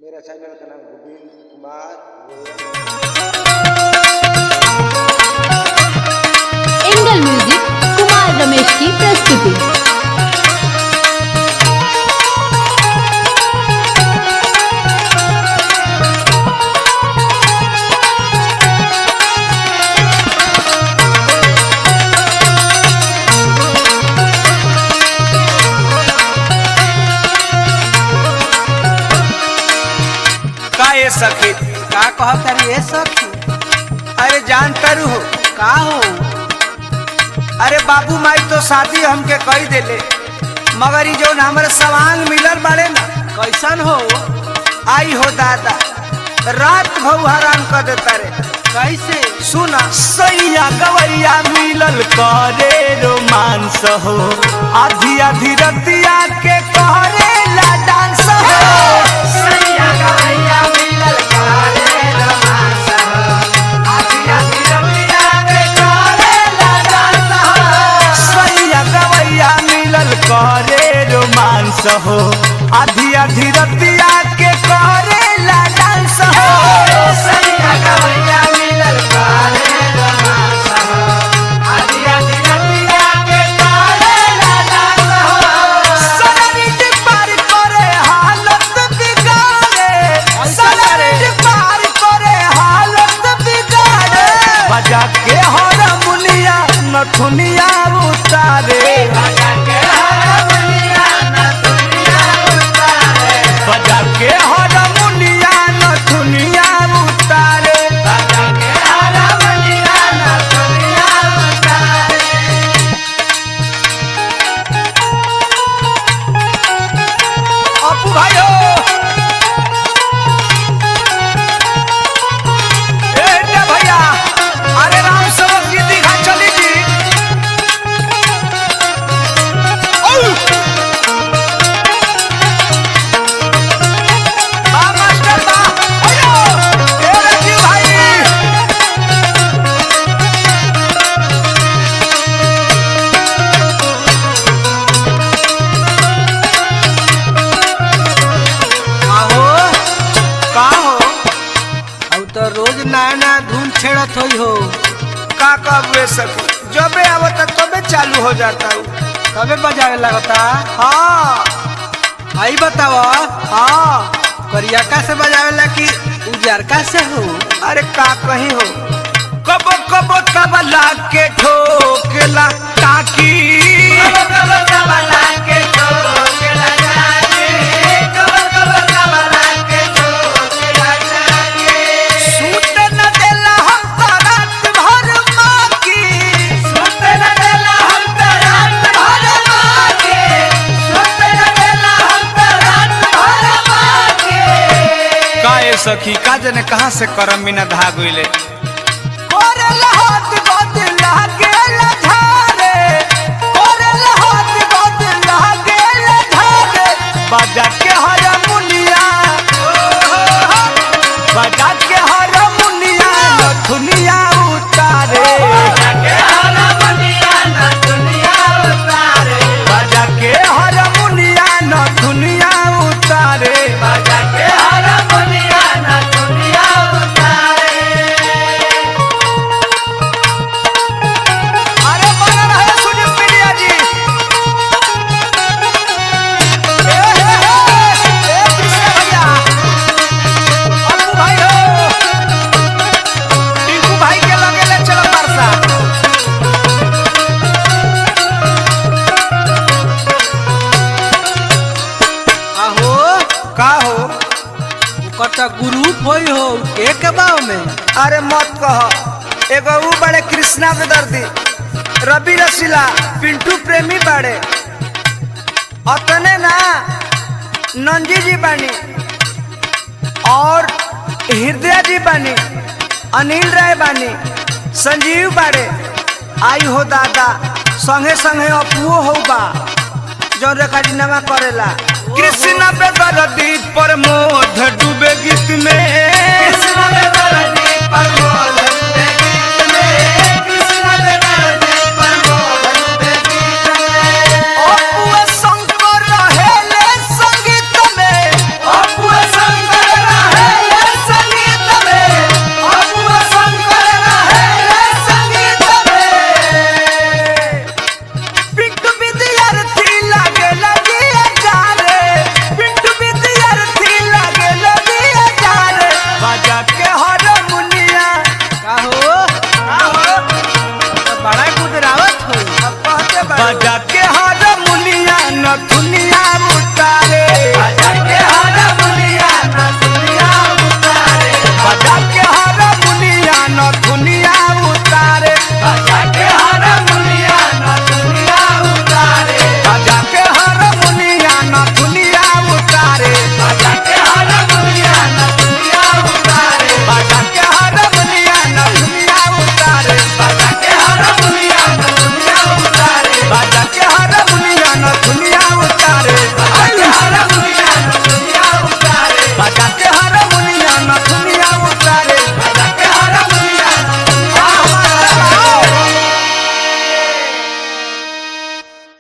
मेरा चैनल का नाम गोविंद कुमार। एंगल म्यूजिक कुमार रमेश की प्रस्तुति। सखी का कहत रे सखी? अरे जान तरु हो का हो? अरे बाबू माई तो शादी हमके कही देले, मगर ये जो हमारे सवांग मिलल बाड़े ना कैसन हो? आई हो दादा रात भऊ हराम कर देता रे। कैसे? सुना सैया गवैया मिलल करे रोमांस हो, आधी आधी रतिया के करे ला डांस हो। सैया गवैया मिलल करे रोमांस हो, आधी आधी रतिया के करे ला डांस हो। सैया गवैया मिलल करे रोमांस हो, आधी आधी रतिया के करे ला डांस हो। सैया गवैया के हारमोनिया नथुनिया उतारे, बजा के हारमोनिया नथुनिया उतारे, बजा के हारमोनिया नथुनिया उतारे, बजा के हारमोनिया नथुनिया उतारे। अपू भाइयों छेड़त होई हो का कबे सके जबे आवत तबे चालू हो जाता हूँ, तबे बजावे लगता। हाँ आई बताव। हाँ करियका से बजावेला कि उजरका से हो? अरे का कहीं हो, कबो कबो तबला के ठोकेला ताकी, कबो कबो तबला के ठोकेला ताकी, कबो कबो तबला के ठोकेला ताकी। सूत न देला हम तो रात भर माकी, सूत न देला हम तो रात भर माकी, सूत न देला हम तो रात भर माकी। काए सखी का जने कहां से करम बिना धाग गइले, बजा के हारमोनिया, बजा के हारमोनिया नथुनिया उतारे, बजा के हारमोनिया नथुनिया उतारे, बजा के हारमोनिया नथुनिया उतारे, बजा के हारमोनिया नथुनिया उतारे। अरे बना रहे सुनील पिड़िया जी। ग्रुप होई हो एक बाव में? अरे मत कह, एगो ऊ बड़े कृष्णा बेदर्दी, रवि रसीला, पिंटू प्रेमी बड़े, अतने ना नंजी जी बानी और हृदय जी बानी, अनिल राय बानी, संजीव बाड़े। आई हो दादा संगे संगे अपुओ हो बा जो रेखाडी नमा करेला। कृष्णा बेदर्दी पर